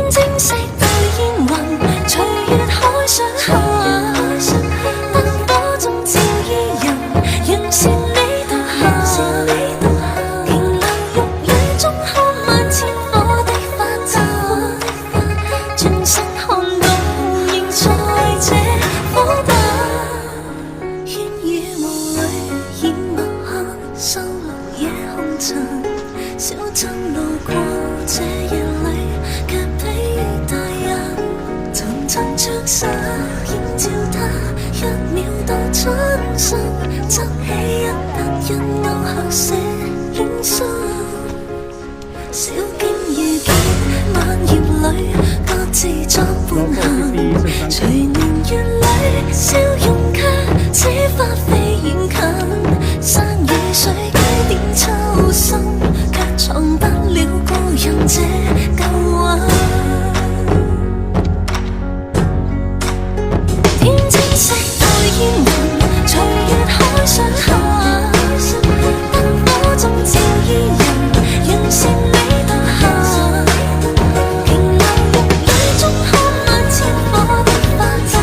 晶石到煙雲，隨月海上下，燈火中照依人，讓善美獨下。瓊樓玉宇中看萬千火的花綻，轉身看到仍在這火把。煙雨霧裏掩墨客，收錄夜紅塵。小鎮路過這夜裏，卻疲於大人。層層着實映照他，一秒到春生，執起一筆印勾刻寫影信。小徑遇見萬葉裏，各自作伴行。隨年月裏，笑容卻似花飛遠近。山與水幾點秋深，卻藏不了故人這舊魂。天青色待煙雲，隨月海上下，燈火中照依人，讓善美獨下。瓊樓玉宇中看萬千火的花綻，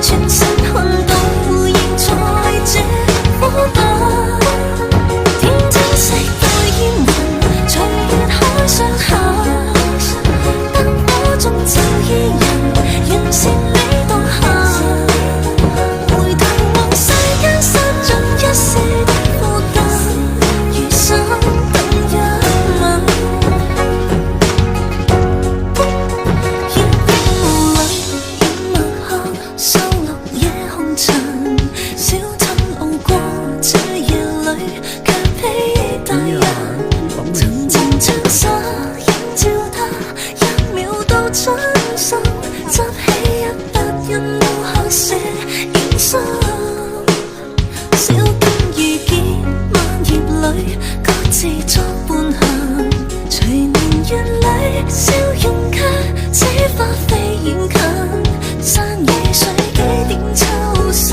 轉身看到仍在這火把。天青色待煙雲，隨月海上下，燈火中照依人，讓善美獨下。回頭望世間失盡一世的負擔，餘生等一吻。煙雨霧裏掩墨客，收錄夜紅塵。小鎮路過這夜裏，卻疲於大人。層層着實映照他，一秒到春生，執起一筆印勾刻寫影信。小徑遇見萬葉裏，各自作伴行。隨年月裏，笑容卻似花飛遠近。山與水幾點秋深，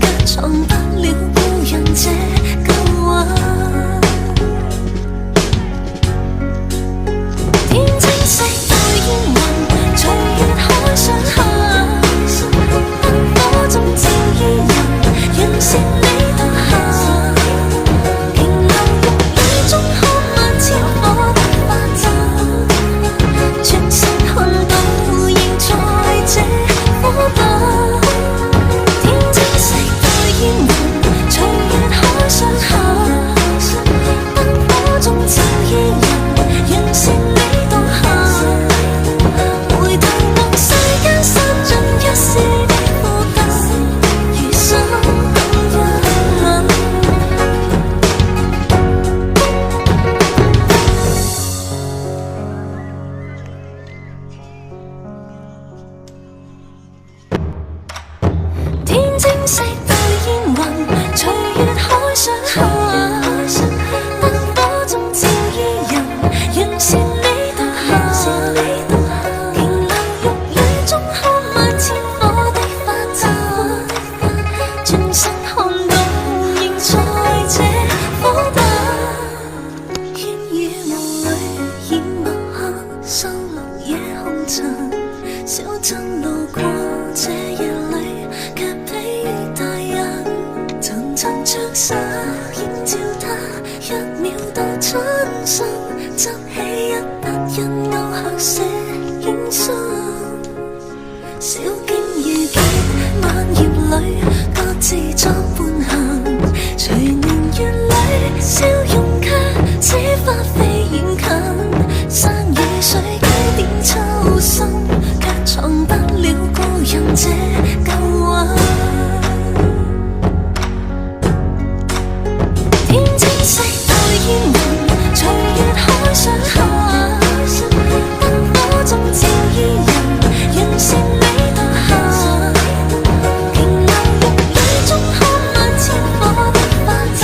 卻藏不了故人這舊魂。天青色待煙雲，隨月海上下，燈火中照依人，讓善美獨下。瓊樓玉宇中看萬千火的花綻，轉身看到仍在這火把。天青色待煙雲，隨月海上下，燈火中照依人，讓善美獨下。回頭望世間失盡一世的負擔，餘生等一吻。天青色待煙雲，隨月海上下，燈火中照依人，讓善美獨下。瓊樓玉宇中看萬千火的花綻，轉身看到仍在這火把。煙雨霧裏掩墨客，收錄夜紅塵。小鎮路過這夜裏，卻疲於大人。層層着實映照他，一秒到春生，執起一筆印勾刻寫影信。小徑遇見萬葉裏，各自作伴行。隨年月裏，笑容卻似花飛遠近。山與水幾點秋深，卻藏不了故人這舊魂。天青色待煙雲，隨月海上下，燈火中照依人，讓善美獨下。瓊樓玉宇中看萬千火的花綻，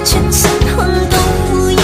轉身看到仍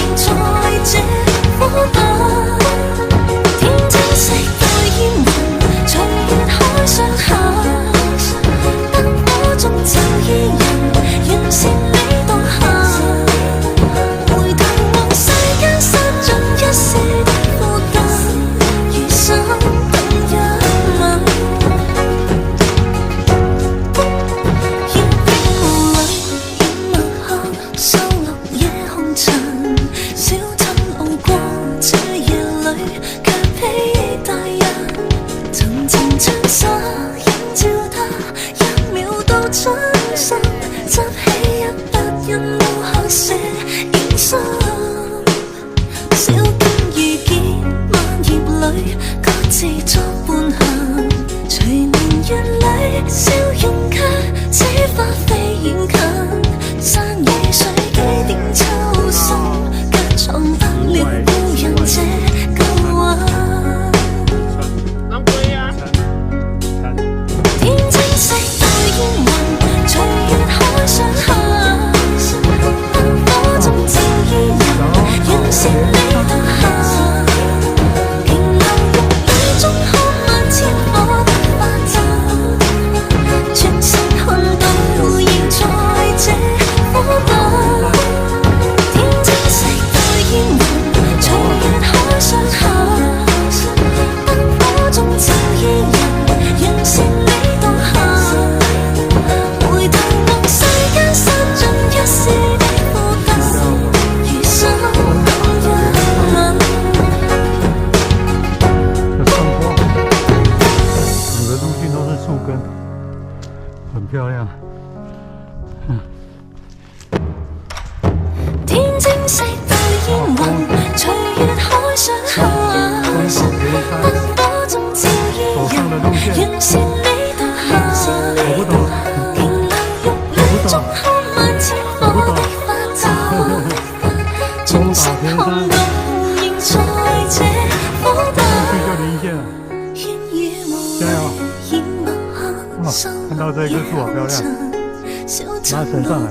看到这一棵树好漂亮，拿绳上来。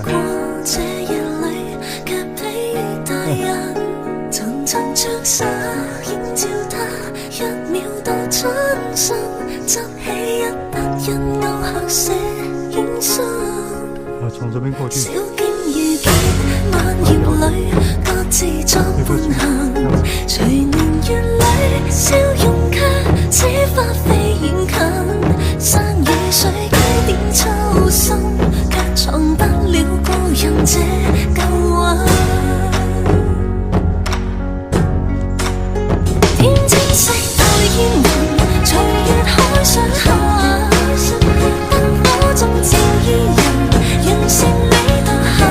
从这边过去。隨年月裏，笑容卻似花飛遠近，山與水幾點秋深，卻藏不了故人這舊魂。天青色待煙雲，隨月海上下，燈火中照伊人，讓善美到下。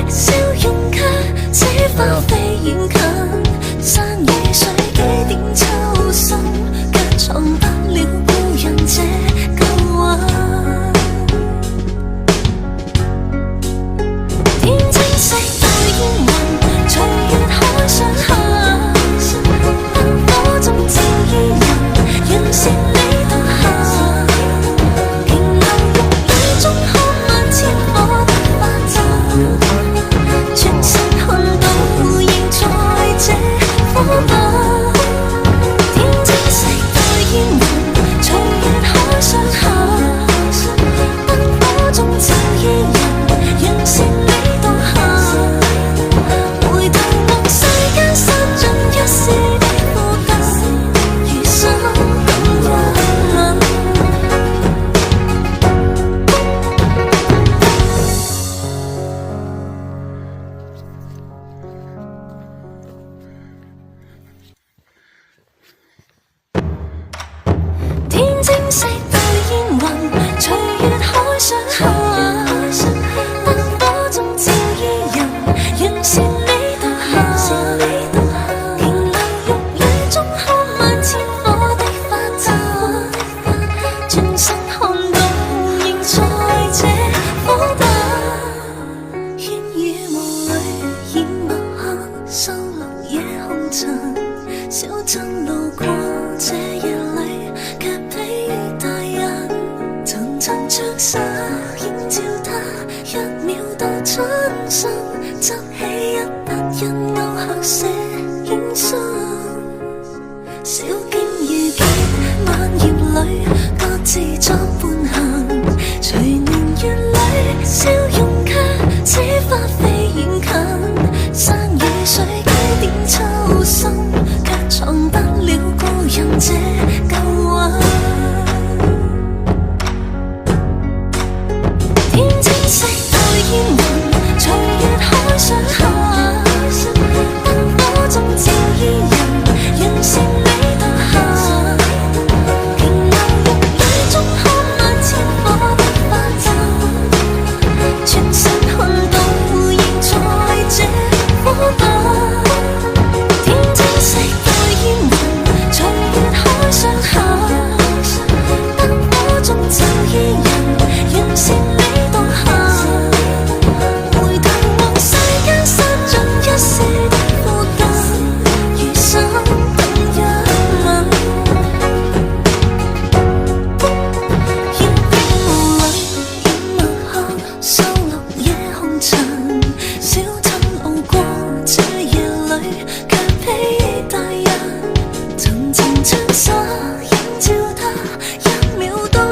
笑容卻似花飛遠近，山與水幾點秋深，卻藏不了故人這舊魂。天青色待煙雲，隨月海上下，燈火中照伊人，讓善美到下。青色待煙雲，隨月海上下，燈火中照伊人，讓善美到下。瓊樓玉宇中看萬千火的花綻，轉身看到仍在這火把。煙雨霧裏掩墨客，收錄夜紅塵，小鎮路過這夜裏。沙映照他，一秒到春心，執起一筆印勾刻寫影信。小徑遇見晚葉裏，各自作伴行。隨年月裏，笑容卻似花飛遠近。山與水幾點秋深，卻藏不了故人這舊魂。色待煙雲，隨月海上下，燈火中照伊人，讓善美到下。瓊樓玉宇中看萬千火的花綻，轉身看到仍在這火把。天青色待煙雲，隨月海上下，燈火中照伊人，讓善美到下。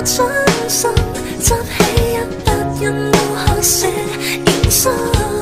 春心，執起100人都可寫現身。